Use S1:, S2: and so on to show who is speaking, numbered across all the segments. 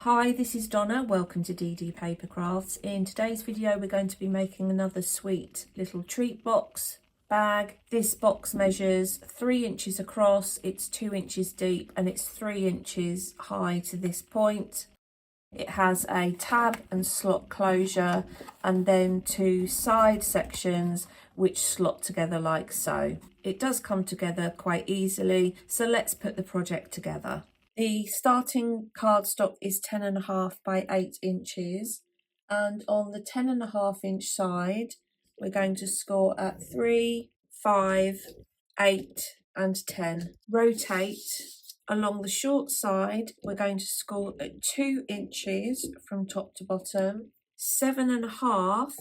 S1: Hi, this is Donna. Welcome to DD Paper Crafts. In today's video, we're going to be making another sweet little treat box bag. This box measures 3 inches across, it's 2 inches deep, and it's 3 inches high to this point. It has a tab and slot closure, and then 2 side sections which slot together like so. It does come together quite easily, so let's put the project together. The starting cardstock is 10.5 by 8 inches, and on the 10.5 inch side we're going to score at 3, 5, 8 and 10. Rotate. Along the short side we're going to score at 2 inches from top to bottom, 7.5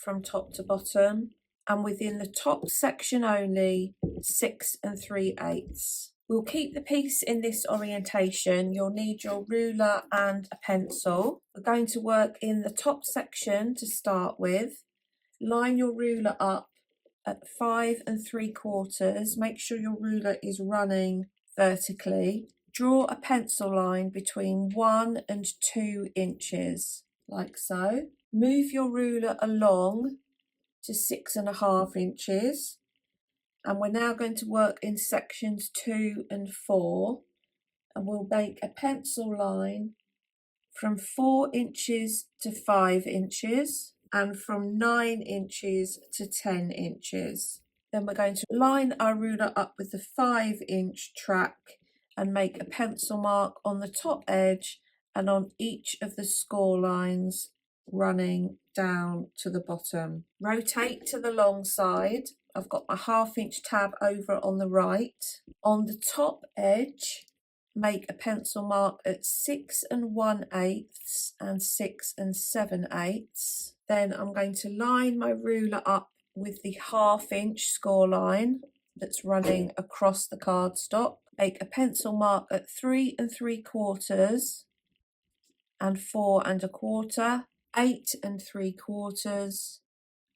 S1: from top to bottom, and within the top section only 6 3/8. We'll keep the piece in this orientation. You'll need your ruler and a pencil. We're going to work in the top section to start with. Line your ruler up at 5 3/4. Make sure your ruler is running vertically. Draw a pencil line between 1 and 2 inches, like so. Move your ruler along to 6.5 inches. And we're now going to work in sections 2 and 4, and we'll make a pencil line from 4 inches to 5 inches and from 9 inches to 10 inches. Then we're going to line our ruler up with the 5-inch track and make a pencil mark on the top edge and on each of the score lines running down to the bottom. Rotate to the long side. I've got my 1/2 inch tab over on the right. On the top edge, make a pencil mark at 6 1/8 and 6 7/8. Then I'm going to line my ruler up with the 1/2 inch score line that's running across the cardstock. Make a pencil mark at 3 3/4 and 4 1/4, 8 3/4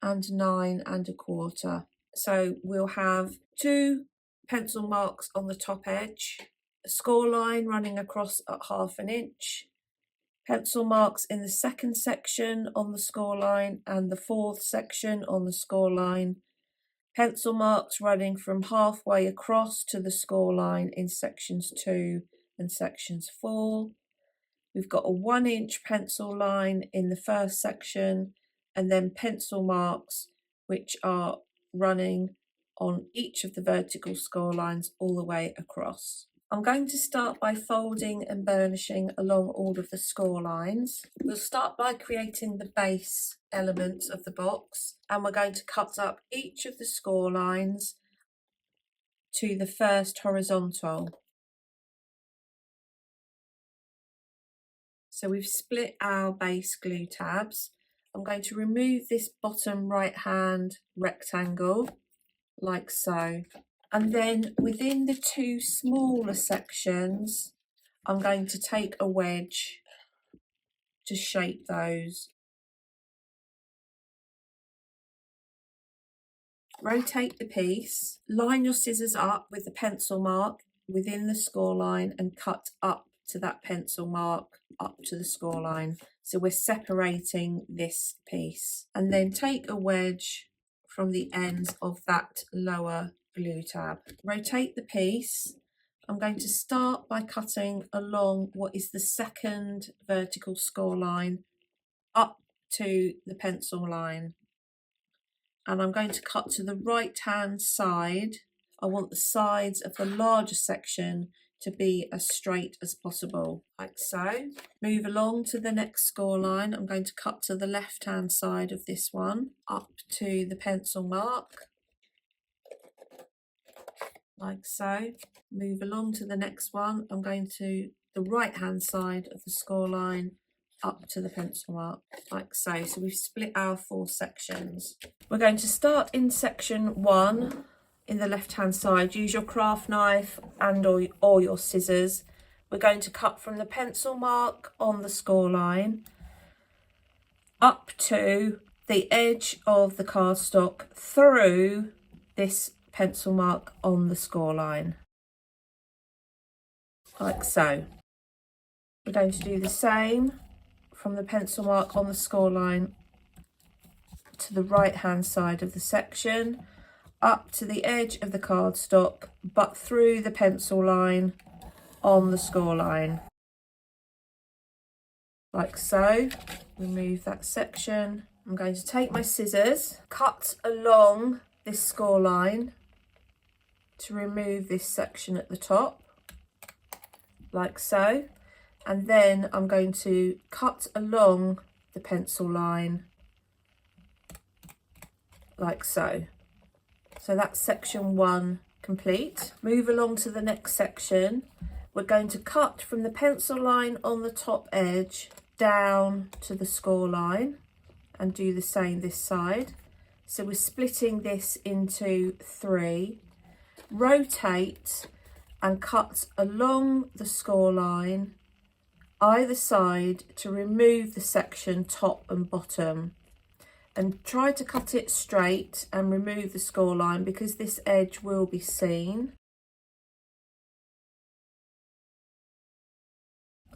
S1: and 9 1/4. So we'll have 2 pencil marks on the top edge, a score line running across at 1/2 inch, pencil marks in the second section on the score line and the 4th section on the score line, pencil marks running from halfway across to the score line in sections 2 and sections 4. We've got a 1 inch pencil line in the first section, and then pencil marks which are running on each of the vertical score lines all the way across. I'm going to start by folding and burnishing along all of the score lines. We'll start by creating the base elements of the box, and we're going to cut up each of the score lines to the first horizontal. So we've split our base glue tabs. I'm going to remove this bottom right hand rectangle like so, and then within the 2 smaller sections I'm going to take a wedge to shape those. Rotate the piece, line your scissors up with the pencil mark within the score line and cut up to that pencil mark up to the score line. So we're separating this piece, and then take a wedge from the ends of that lower glue tab. Rotate the piece. I'm going to start by cutting along what is the second vertical score line up to the pencil line, and I'm going to cut to the right hand side. I want the sides of the larger section to be as straight as possible, like so. Move along to the next score line. I'm going to cut to the left hand side of this one up to the pencil mark, like so. Move along to the next one. I'm going to the right hand side of the score line up to the pencil mark, like so. So we've split our 4 sections. We're going to start in section 1 in the left hand side. Use your craft knife and or your scissors. We're going to cut from the pencil mark on the score line up to the edge of the cardstock through this pencil mark on the score line, like so. We're going to do the same from the pencil mark on the score line to the right hand side of the section, up to the edge of the cardstock, but through the pencil line on the score line, like so. Remove that section. I'm going to take my scissors, cut along this score line to remove this section at the top, like so, and then I'm going to cut along the pencil line like so. So that's section 1 complete. Move along to the next section. We're going to cut from the pencil line on the top edge down to the score line and do the same this side. So we're splitting this into 3. Rotate and cut along the score line either side to remove the section top and bottom, and try to cut it straight and remove the score line because this edge will be seen.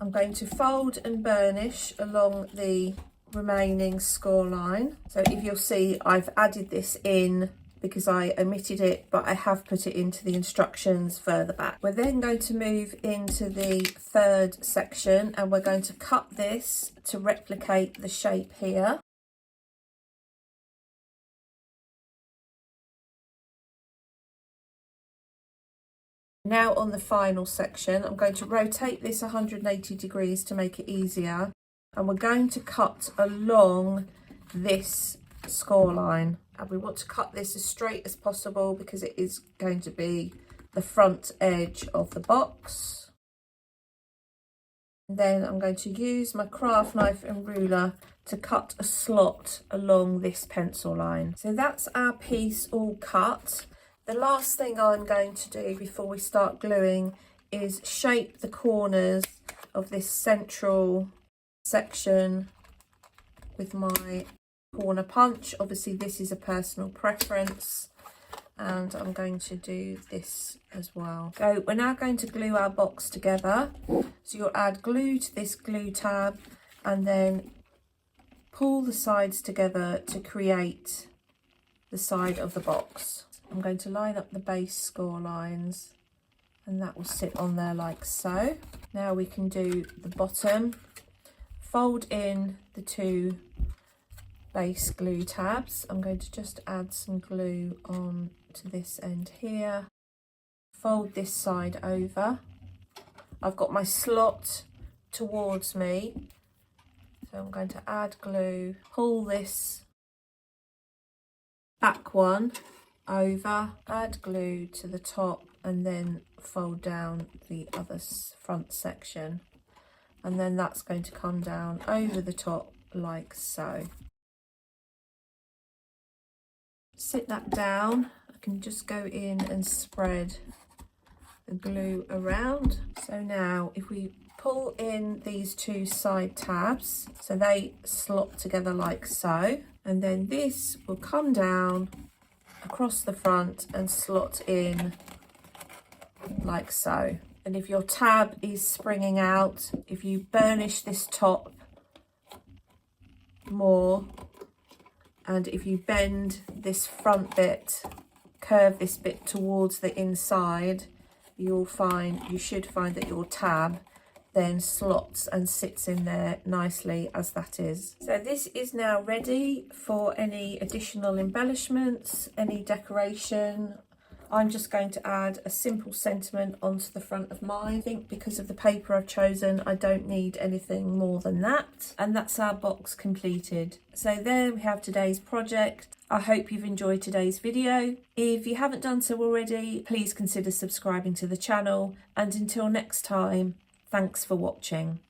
S1: I'm going to fold and burnish along the remaining score line. So if you'll see, I've added this in because I omitted it, but I have put it into the instructions further back. We're then going to move into the 3rd section and we're going to cut this to replicate the shape here. Now on the final section, I'm going to rotate this 180 degrees to make it easier, and we're going to cut along this score line, and we want to cut this as straight as possible because it is going to be the front edge of the box. And then I'm going to use my craft knife and ruler to cut a slot along this pencil line. So that's our piece all cut. The last thing I'm going to do before we start gluing is shape the corners of this central section with my corner punch. Obviously this is a personal preference, and I'm going to do this as well. So we're now going to glue our box together. So you'll add glue to this glue tab and then pull the sides together to create the side of the box. I'm going to line up the base score lines and that will sit on there like so. Now we can do the bottom. Fold in the 2 base glue tabs. I'm going to just add some glue on to this end here. Fold this side over. I've got my slot towards me, so I'm going to add glue, pull this back one over, add glue to the top, and then fold down the other front section, and then that's going to come down over the top like so. Sit that down. I can just go in and spread the glue around. So now if we pull in these 2 side tabs, so they slot together like so, and then this will come down across the front and slot in like so. And if your tab is springing out, if you burnish this top more, and if you bend this front bit, curve this bit towards the inside, you should find that your tab then slots and sits in there nicely as that is. So this is now ready for any additional embellishments, any decoration. I'm just going to add a simple sentiment onto the front of mine. I think because of the paper I've chosen, I don't need anything more than that. And that's our box completed. So there we have today's project. I hope you've enjoyed today's video. If you haven't done so already, please consider subscribing to the channel. And until next time, thanks for watching.